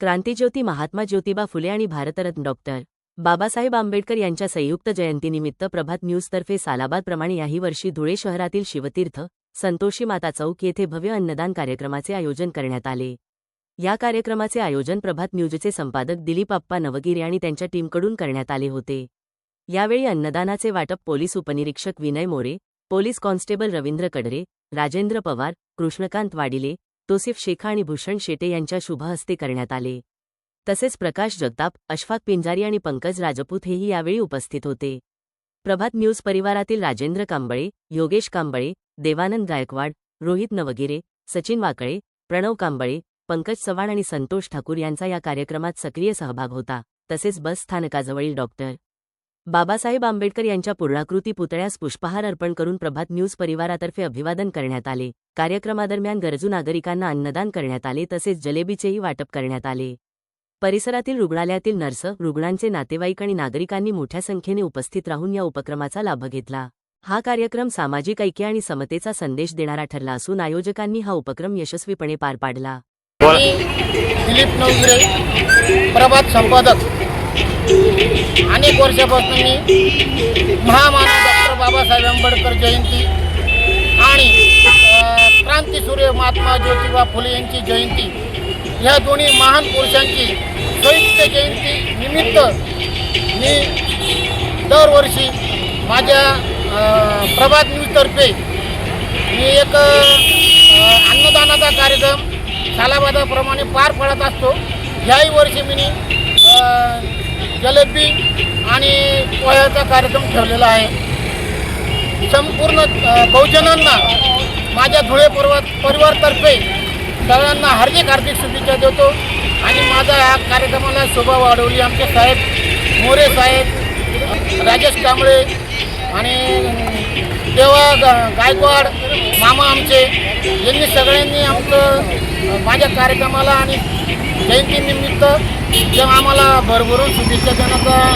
क्रांतिज्योती महात्मा ज्योतिबा फुले आणि भारतरत्न डॉक्टर बाबासाहेब आंबेडकर यांच्या संयुक्त जयंतीनिमित्त प्रभात न्यूजतर्फे सालाबादप्रमाणे याही वर्षी धुळे शहरातील शिवतीर्थ संतोषी माता चौक येथे भव्य अन्नदान कार्यक्रमाचे आयोजन करण्यात आले। या कार्यक्रमाचे आयोजन प्रभात न्यूजचे संपादक दिलीप आप्पा नवगिरे आणि त्यांच्या टीमकडून करण्यात आले होते। यावेळी अन्नदानाचे वाटप पोलीस उपनिरीक्षक विनय मोरे, पोलीस कॉन्स्टेबल रवींद्र कडरे, राजेंद्र पवार, कृष्णकांत वाडिले, तोसिफ शेखा आणि भूषण शेटे यांच्या शुभ हस्ते करण्यात आले। तसेच प्रकाश जगताप, अशफाक पिंजारी आणि पंकज राजपूत हेही यावेळी उपस्थित होते। प्रभात न्यूज परिवारातील राजेंद्र कांबळे, योगेश कांबळे, देवानंद गायकवाड, रोहित नवगिरे, सचिन वाकळे, प्रणव कांबळे, पंकज चव्हाण आणि संतोष ठाकूर यांचा या कार्यक्रमात सक्रिय सहभाग होता। तसेच बस स्थानकाजवळील डॉक्टर बाबासाहेब आंबेडकर यांच्या पूर्णाकृती पुतळ्यास पुष्पहार अर्पण करून प्रभात न्यूज परिवारातर्फे अभिवादन करण्यात आले। कार्यक्रमादरम्यान गरजू नागरिकांना अन्नदान करण्यात आले तसेच जलेबीचेही वाटप करण्यात आले। परिसरातील रुग्णालयातील नर्स, रुग्णांचे नातेवाईक आणि नागरिकांनी मोठ्या संख्येने उपस्थित राहून या उपक्रमाचा लाभ घेतला। हा कार्यक्रम सामाजिक ऐक्य आणि समतेचा संदेश देणारा ठरला असून आयोजकांनी हा उपक्रम यशस्वीपणे पार पाडला। दिलीप नवगिरे, प्रभात संपादक। अनेक वर्षापासून मी महामानव डॉक्टर बाबासाहेब आंबेडकर जयंती आणि क्रांतीसूर्य महात्मा ज्योतिबा फुले यांची जयंती ह्या दोन्ही महान पुरुषांची संयुक्त जयंती निमित्त मी दरवर्षी माझ्या प्रभात न्यूजतर्फे मी एक अन्नदानाचा कार्यक्रम सालाबादाप्रमाणे पार पाडत असतो। ह्याही वर्षी मी जलेबी आणि पोह्याचा कार्यक्रम ठेवलेला आहे। संपूर्ण बहुजनांना माझ्या धुळे परिवारतर्फे सगळ्यांना हार्दिक शुभेच्छा देतो आणि माझा या कार्यक्रमाला शोभा वाढवली आमचे साहेब मोरे साहेब, राजेश कांबळे आणि देवा गायकवाड मामा आमचे यांनी सगळ्यांनी आमचं माझ्या कार्यक्रमाला आणि जयंतीनिमित्त आम्हाला भरभरून शुभेच्छा देण्याचा